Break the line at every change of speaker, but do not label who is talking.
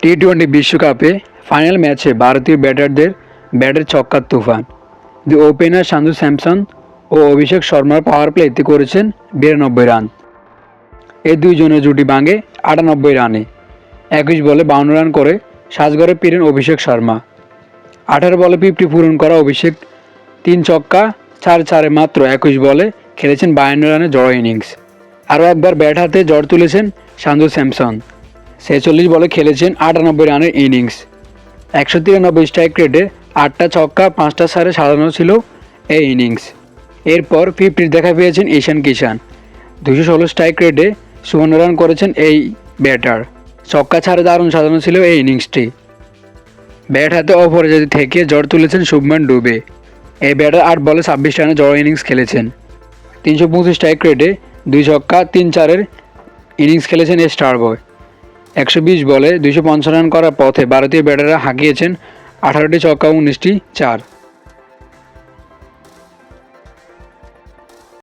টি-20 বিশ্বকাপে ফাইনাল ম্যাচে ভারতীয় ব্যাটারদের ব্যাটের ছক্কার তুফান। দি ওপেনার সঞ্জু স্যামসন ও অভিষেক শর্মার পাওয়ার প্লেতে করেছেন 92 রান। এই দুইজনের জুটি ভাঙে 98 রানে। 21 বলে 52 রান করে সাজঘরে ফিরেন অভিষেক শর্মা। 18 বলে 50 পূরণ করা অভিষেক 3 ছক্কা 4-4-এ মাত্র 21 বলে খেলেছেন 52 রানের জড়ো ইনিংস। আরও একবার ব্যাট হাতে ঝড় তুলেছেন সঞ্জু স্যামসন। 46 বলে খেলেছেন 98 রানের ইনিংস। 193 স্ট্রাইক রেটে 8টা ছক্কা 5টা চারে সাজানো ছিল এই ইনিংস। এরপর 50 দেখা পেয়েছেন ঈশান কিষান। 216 স্ট্রাইক রেটে 54 রান করেছেন এই ব্যাটার। ছক্কা ছাড়ে দারুণ সাজানো ছিল এই ইনিংসটি। ব্যাট হাতে অপরাজিত থেকে ঝড় তুলেছেন শুভমান ডুবে। এই ব্যাটার 8 বলে 26 রানে জড়ো ইনিংস খেলেছেন। 325 স্ট্রাইক রেটে 2 ছক্কা 3-4-এর ইনিংস খেলেছেন এই স্টার বয়। 120 বলে 250 রান করার পথে ভারতীয় ব্যাটাররা হাঁকিয়েছেন 18টি ছক্কা 19টি চার।